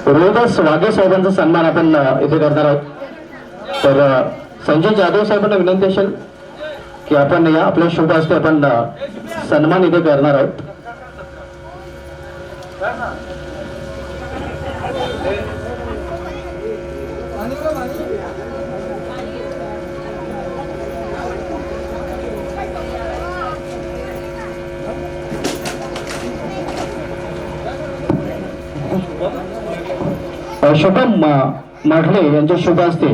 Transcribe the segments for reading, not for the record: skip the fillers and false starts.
रोहिदास वाघे साहेबांचा सन्मान आपण इथे करणार आहोत. तर संजय जाधव साहेबांना विनंती असेल की आपण या आपल्या शुभ हस्ते आपण सन्मान इथे करणार आहोत. शुभम माढले यांच्या शुभ हस्ते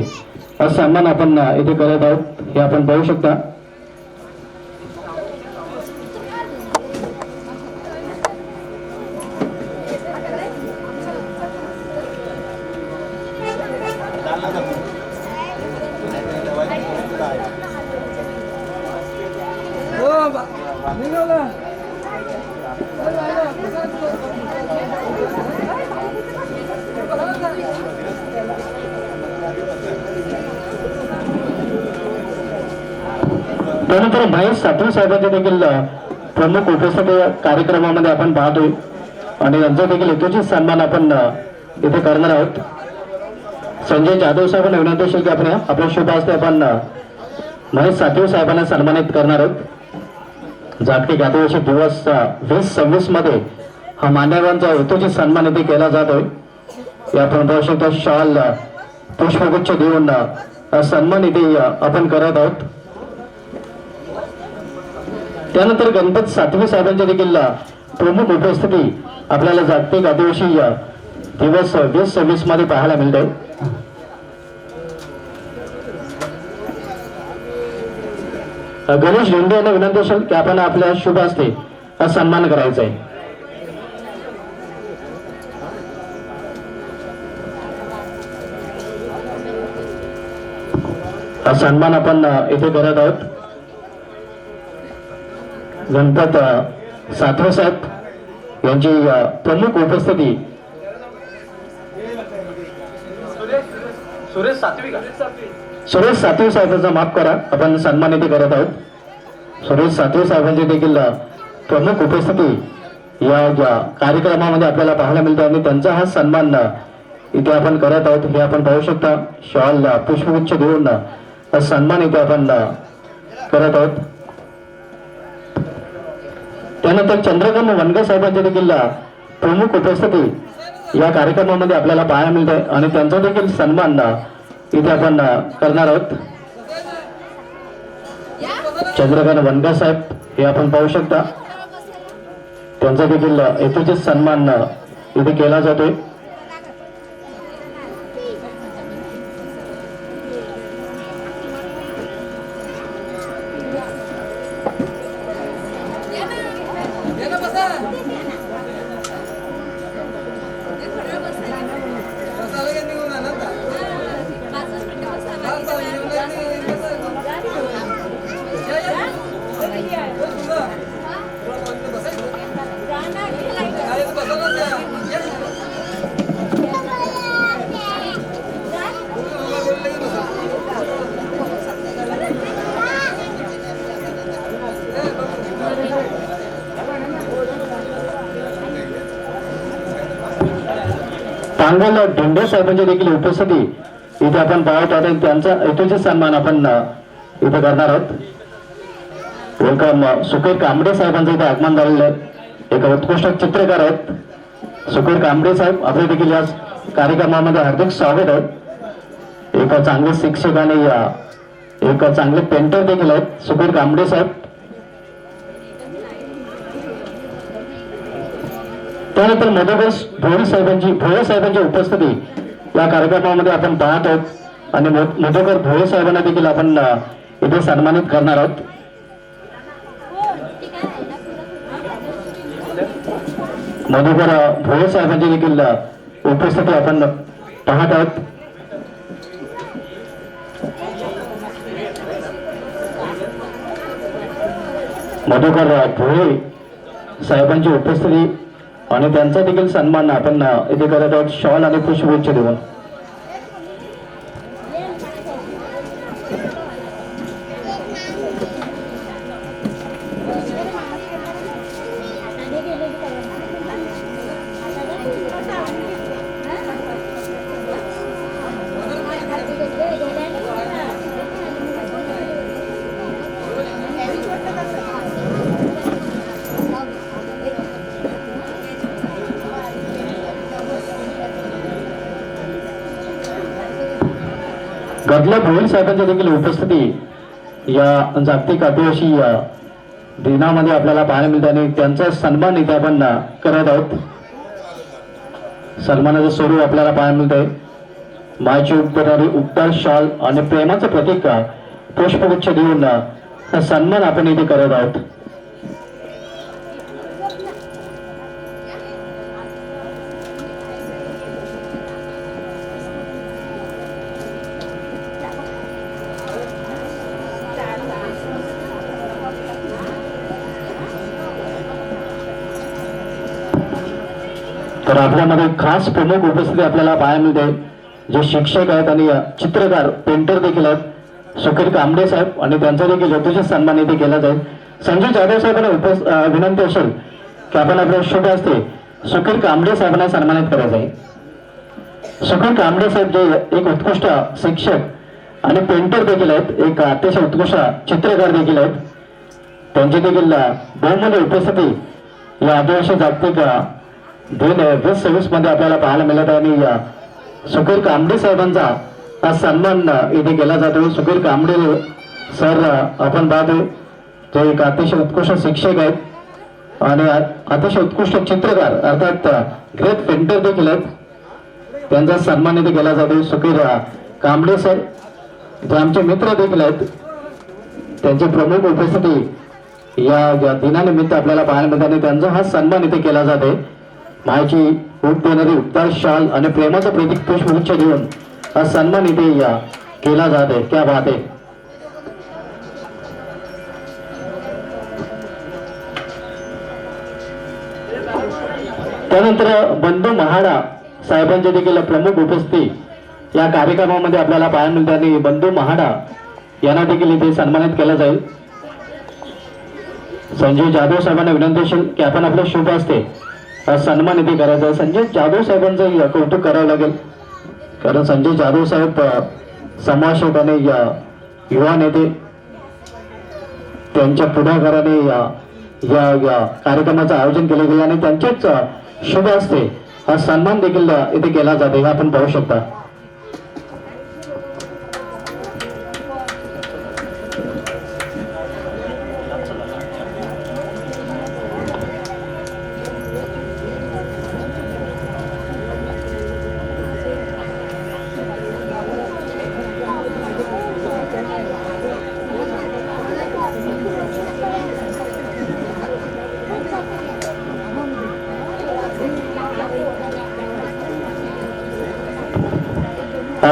हा सन्मान आपण इथे करत आहोत. हे आपण पाहू शकता. त्यानंतर महेश सातवे साहेबांचे देखील प्रमुख उपस्थित कार्यक्रमामध्ये आपण पाहतोय आणि यांचा देखील हेतूची सन्मान आपण इथे करणार आहोत. संजय जाधव साहेबांना विनंती असेल की आपण आपल्या शुभ हस्ते आपण महेश सातवे साहेबांना सन्मानित करणार आहोत. जागतिक आदिवासी दिवस 2026 मध्ये हा मान्यवरांचा हेतूची सन्मान इथे केला जातोय. या आपण पाहू शकता शॉल पुष्पगुच्छ देऊन सन्मान इथे आपण करत आहोत. त्यानंतर गणपत सातवे साहेबांच्या देखील प्रमुख उपस्थिती आपल्याला जागतिक आदिवासी दिवस 2026 मध्ये पाहायला मिळत आहे. गणेश लेंडे यांना विनंती असेल की आपण आपल्या शुभ हस्ते हा सन्मान करायचा आहे. हा सन्मान आपण इथे करत आहोत. गणपत सातवे साहेब यांची प्रमुख उपस्थिती सुरेश सातवे साहेबांचा माफ करा आपण सन्मान इथे करत आहोत. सुरेश सातवे साहेबांची देखील प्रमुख उपस्थिती या कार्यक्रमामध्ये आपल्याला पाहायला मिळते आणि त्यांचा हा सन्मान इथे आपण करत आहोत. हे आपण पाहू शकता. शॉल पुष्पगुच्छ देऊन सन्मान इथे आपण करत आहोत. त्यानंतर चंद्रकांत वनगे साहेबांचे देखील प्रमुख उपस्थिती या कार्यक्रमामध्ये आपल्याला पाहायला मिळते आणि त्यांचा देखील सन्मान इथे आपण करणार आहोत. चंद्रकांत वनगे साहेब हे आपण पाहू शकता. त्यांचा देखील हेतूचे सन्मान इथे केला जातोय. पांगल ढोंडे साहेबांची देखील उपस्थिती इथे आपण पाहत आहोत. त्यांचा हेतूचे सन्मान आपण इथे करणार आहोत. वेलकम सुखीर कांबळे साहेबांचं इथे आगमन झालेलं आहे. एक उत्कृष्ट चित्रकार आहेत सुखीर कांबळे साहेब. आपले देखील या कार्यक्रमामध्ये हार्दिक स्वागत आहे. एक चांगले शिक्षक आणि एक चांगले पेंटर देखील आहेत सुखीर कांबळे साहेब. त्यानंतर मधुकर भोळे साहेबांची उपस्थिती या कार्यक्रमामध्ये आपण पाहत आहोत आणि मधुकर भोळे साहेबांना देखील आपण इथे सन्मानित करणार आहोत. मधुकर भोळे साहेबांची देखील उपस्थिती आपण पाहत आहोत. मधुकर भोळे साहेबांची उपस्थिती आणि त्यांचा देखील सन्मान आपण इथे करत आहोत शॉल आणि पुष्पगुच्छ देऊन. गदला भोईर साहेबांची देखील उपस्थिती या जागतिक आदिवासी दिनामध्ये आपल्याला पाहायला मिळते आणि त्यांचा सन्मान इथे आपण करत आहोत. सन्मानाचं स्वरूप आपल्याला पाहायला मिळतंय. मायची उपदेणारी उपदार शाल आणि प्रेमाचं प्रतीक पुष्पगुच्छ देऊन हा सन्मान आपण इथे करत आहोत. तर आपल्यामध्ये खास प्रमुख उपस्थिती आपल्याला पाहायला मिळते. जे शिक्षक आहेत आणि चित्रकार पेंटर देखील आहेत सुखीर कांबळे साहेब आणि त्यांचा देखील यथोचित सन्मान इथे केला जाईल. संजय जाधव साहेबांना विनंती असेल की आपण आपल्या शुभ हस्ते सुखीर कांबळे साहेबांना सन्मानित करायचं आहे. सुखीर कांबळे साहेब जे एक उत्कृष्ट शिक्षक आणि पेंटर देखील आहेत, एक अतिशय उत्कृष्ट चित्रकार देखील आहेत. त्यांची देखील बहुमूल्य उपस्थिती या आदिवासी जागतिक दिन 2026 मध्ये आपल्याला पाहायला मिळत आहे आणि सुखीर कांबळे साहेबांचा हा सन्मान इथे केला जातो. सुखीर कांबळे सर आपण पाहतोय ते एक अतिशय उत्कृष्ट शिक्षक आहेत आणि अतिशय उत्कृष्ट चित्रकार अर्थात ग्रेट पेंटर देखील आहेत. त्यांचा सन्मान इथे केला जातो. सुखीर कांबळे सर जे आमचे मित्र देखील आहेत त्यांची प्रमुख उपस्थिती या दिनानिमित्त आपल्याला पाहायला मिळते आणि त्यांचा हा सन्मान इथे केला जाते. मायची ऊब देणारी उपदार शाल आणि प्रेमाचं प्रतीक पुष्पगुच्छ देऊन हा सन्मान इथे केला जाते. क्या बात आहे. त्यानंतर बंधू महाडा साहेबांची देखील प्रमुख उपस्थिती या कार्यक्रमामध्ये आपल्याला पाहायला मिळते आणि बंधू महाडा यांना देखील इथे सन्मानित केलं जाईल. संजय जाधव साहेबांना विनंती असेल की आपण आपल्या शुभ हस्ते सन्मान इथे करायचा आहे. संजय जाधव साहेबांचं कौतुक करावं लागेल कारण संजय जाधव साहेब समाजसेवक आणि युवा नेते त्यांच्या पुढाकाराने या कार्यक्रमाचं आयोजन केलं गेलं आणि त्यांच्याच शुभ हस्ते हा सन्मान देखील इथे केला जातो हे आपण पाहू शकता.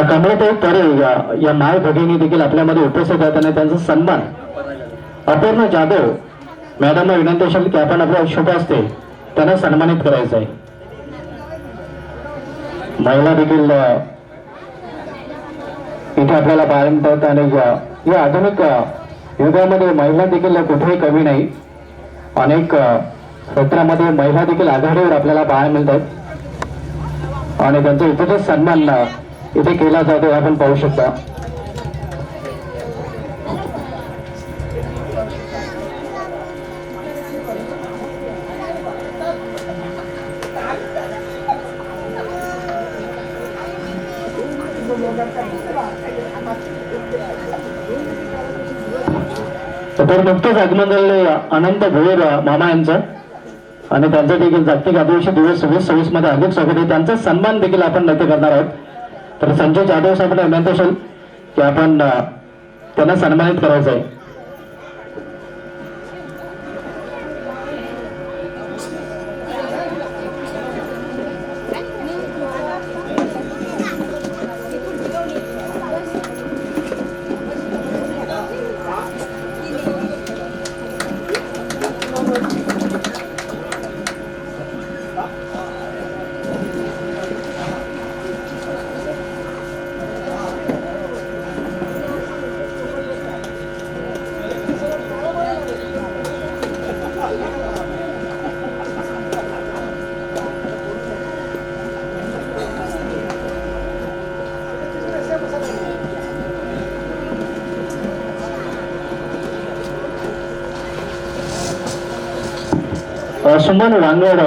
कमळाताई तरे या माय भगिनी देखील आपल्यामध्ये उपस्थित आहेत आणि त्यांचा सन्मान अपर्णा जाधव मॅडमना विनंती असेल की आपण आपल्या शुभ हस्ते त्यांना सन्मानित करायचं आहे. महिला देखील इथे आपल्याला पाहायला मिळतात आणि या आधुनिक युगामध्ये महिला देखील कुठेही कमी नाही. अनेक क्षेत्रामध्ये महिला देखील आघाडीवर आपल्याला पाहायला मिळतात आणि त्यांचा इतरच सन्मान इथे केला जातो आपण पाहू शकता. तर नुकतंच आगमन झालेले अनंत भोईर मामा यांचं आणि त्यांचा देखील जागतिक आदिवासी दिवस 2026 मध्ये हार्दिक स्वागत आहे. त्यांचा सन्मान देखील आपण नक्की करणार आहोत. तर संजय जाधव साहेबांना विनंती असेल की आपण त्यांना सन्मानित करायचं आहे. सुमन वांगड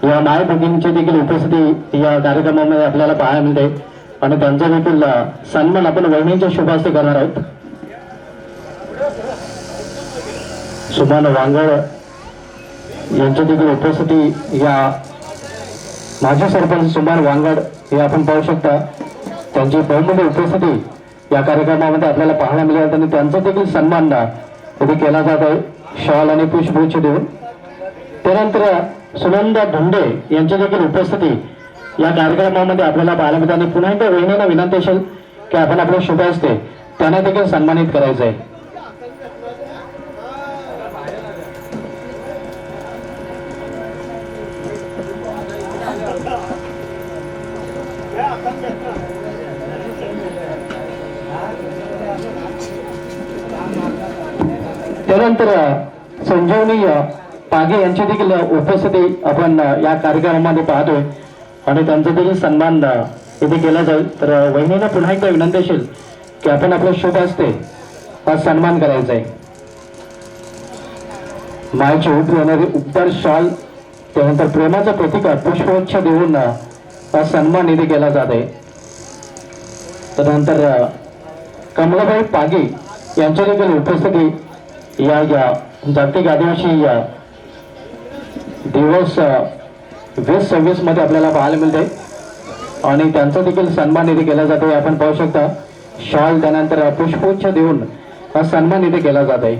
या माय भगिनीची देखील उपस्थिती या कार्यक्रमामध्ये आपल्याला पाहायला मिळते. आणि त्यांचा देखील सन्मान आपण वहिनींच्या शुभ हस्ते करणार आहोत. सुमन वांगड यांची देखील उपस्थिती या माजी सरपंच सुमन वांगड हे आपण पाहू शकता. त्यांची बहुमूल्य उपस्थिती या कार्यक्रमामध्ये आपल्याला पाहायला मिळेल आणि त्यांचा देखील सन्मान इथे केला जात आहे शॉल आणि पुष्पगुच्छ देऊन. त्यानंतर सुनंदा धुंडे यांची देखील उपस्थिती या कार्यक्रमामध्ये आपल्याला पाहायला मिळते आणि पुन्हा एकदा वहिनींना विनंती असेल की आपण आपल्या शुभ हस्ते त्यांना देखील सन्मानित करायचं आहे. त्यानंतर संजीवनी पागे यांची देखील उपस्थिती आपण या कार्यक्रमामध्ये पाहतोय आणि त्यांचा देखील सन्मान इथे केला जाईल. तर वहिनींना पुन्हा एकदा विनंती असेल की आपण आपल्या शुभ हस्ते हा सन्मान करायचा आहे. मायेची उठ येणारी उबदार शॉल त्यानंतर प्रेमाचा प्रतीक पुष्पगुच्छ देऊन हा सन्मान इथे केला जात आहे. त्यानंतर कमलाबाई पागे यांच्या देखील उपस्थिती या जागतिक आदिवासी दिवस 2026 मध्ये आपल्याला पाहायला मिळते आणि त्यांचा देखील सन्मान इथे केला जातो. आपण पाहू शकता शॉल त्यानंतर पुष्पगुच्छ देऊन हा सन्मान इथे केला जात आहे.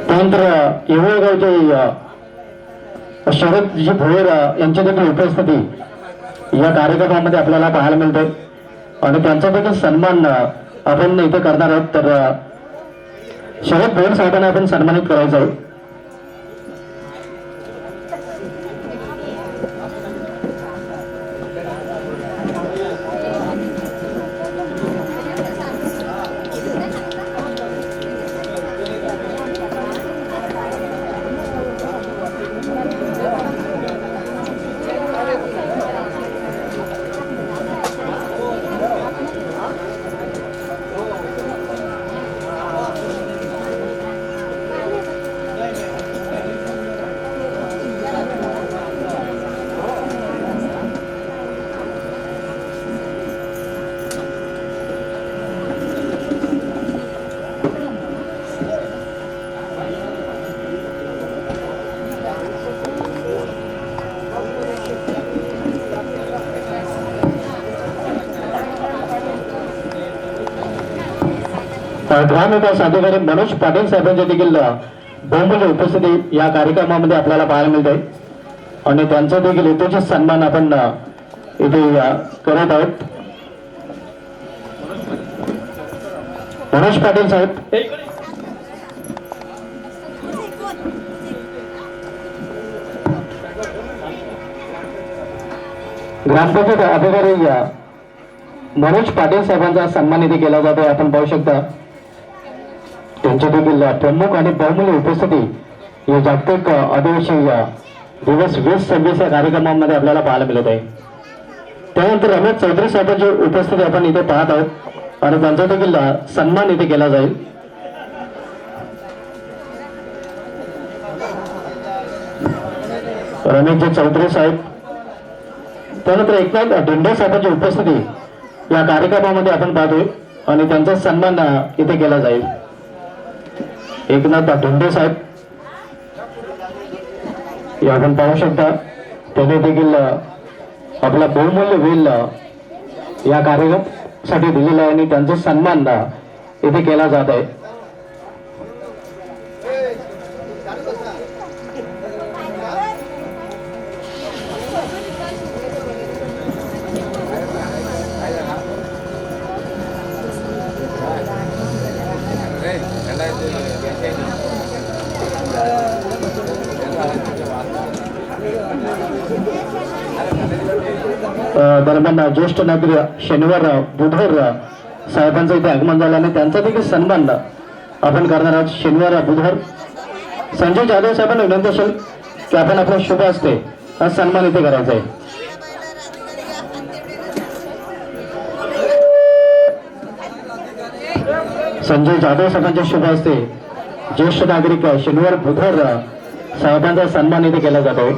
त्यानंतर येवळगावचे शरदजी भोयर यांची देखील उपस्थिती या कार्यक्रमामध्ये आपल्याला पाहायला मिळते आणि त्यांचा देखील सन्मान आपण इथे करणार आहोत. तर शरद भोयर साहेबांना आपण सन्मानित करायचं आहे. ग्रामविकास अधिकारी मनोज पाटील साहेबांची देखील बहुमूल्य उपस्थिती या कार्यक्रमामध्ये आपल्याला पाहायला मिळते आणि त्यांचा देखील यथोचित सन्मान आपण इथे करत आहोत. मनोज पाटील साहेब ग्रामपंचायत अधिकारी मनोज पाटील साहेबांचा सन्मान इथे केला जातो. आपण पाहू शकता त्यांच्या देखील प्रमुख आणि बहुमूल्य उपस्थिती या जागतिक आदिवासी दिवस 2026 या कार्यक्रमामध्ये आपल्याला पाहायला मिळत आहे. त्यानंतर रमेश चौधरी साहेबांची उपस्थिती आपण इथे पाहत आहोत आणि त्यांचा देखील सन्मान इथे केला जाईल. रमेशजी चौधरी साहेब त्यानंतर एकनाथ धुंडे साहेबांची उपस्थिती या कार्यक्रमामध्ये आपण पाहतोय आणि त्यांचा सन्मान इथे केला जाईल. एकनाथ धुंडे साहेब या आपण पाहू शकता त्यांनी देखील आपला बहुमूल्य वेळ या कार्यक्रमासाठी दिलेला आहे आणि त्यांचा सन्मान इथे केला जात आहे. दरम्यान ज्येष्ठ नागरिक शनिवार बुधवार साहेबांचं इथे आगमन झालं आणि त्यांचा देखील सन्मान आपण करणार आहोत. शनिवार बुधवार संजय जाधव साहेबांना विनंती असेल की आपण आपला शुभ हस्ते हा सन्मान इथे करायचा आहे. संजय जाधव साहेबांच्या शुभ हस्ते ज्येष्ठ नागरिक शनिवार बुधवार साहेबांचा सन्मान इथे केला जातो.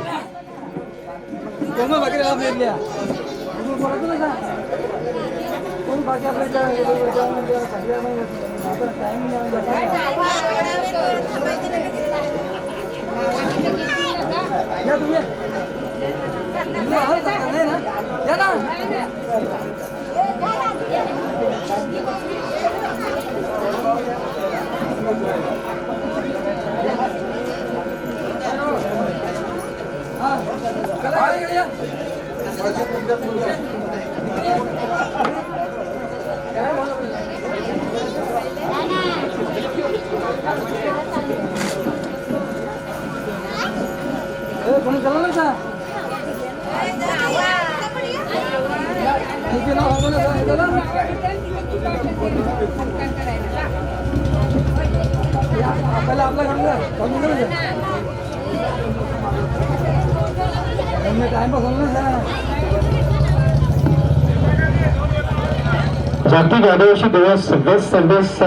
जागतिक आदिवासी दिवस 2026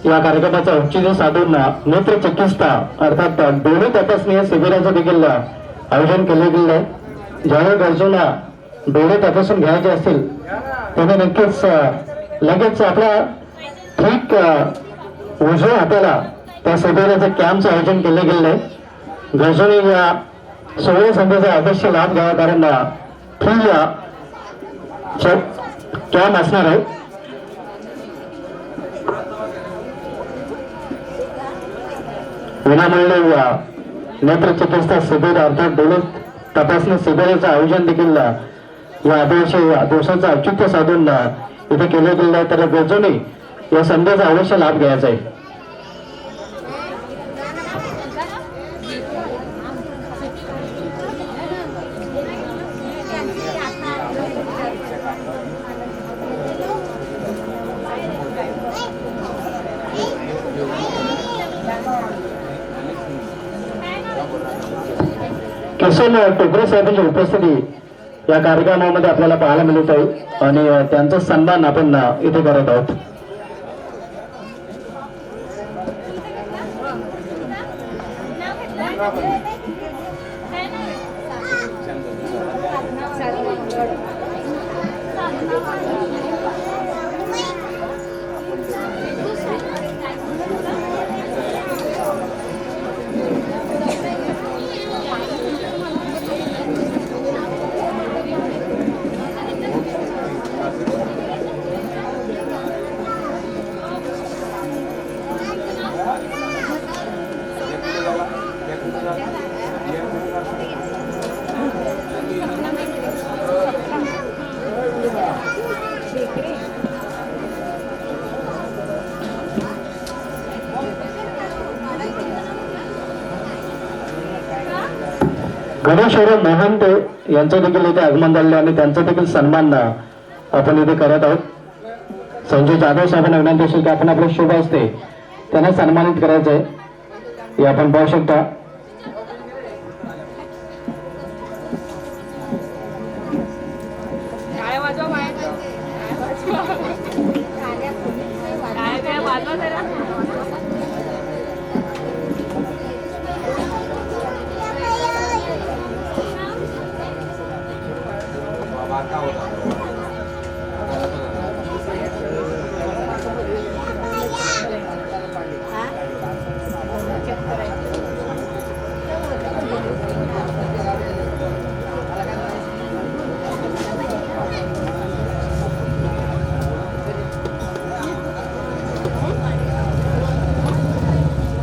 या कार्यक्रमाचा औचित्य साधून नेत्र चिकित्सा अर्थात डोळे तपासणी या शिबिराचं देखील आयोजन केले गेले आहे. ज्यावेळी गरजूंना डोळे तपासून घ्यायचे असतील त्याने नक्कीच लगेच आपल्या ठीक उजव्या हाताला त्या शिबिराचं कॅम्पचं आयोजन केले गेले आहे. गरजूंनी या सोहळ्या संधीचा अवश्य लाभ घ्यावा कारण फ्री कॅम्प असणार आहे. विनामूल्य नेत्र चिकित्सा शिबिर अर्थात डोळे तपासणी शिबिराचं आयोजन देखील या आदिवासी दिवसाचं औचित्य साधून इथे केले गेले आहे. तर गरजूंनी या संधीचा अवश्य लाभ घ्यायचा आहे. किसन टोकरे साहेबांची उपस्थिती या कार्यक्रमामध्ये आपल्याला पाहायला मिळत आहे आणि त्यांचा सन्मान आपण इथे करत आहोत. गणेशराव मोहंते यांचं देखील इथे आगमन झाले आणि त्यांचा देखील सन्मान आपण इथे करत आहोत. संजय जाधव साहेबांना विनंती असेल की आपण आपल्या शुभ हस्ते त्यांना सन्मानित करायचं आहे. हे आपण पाहू शकता.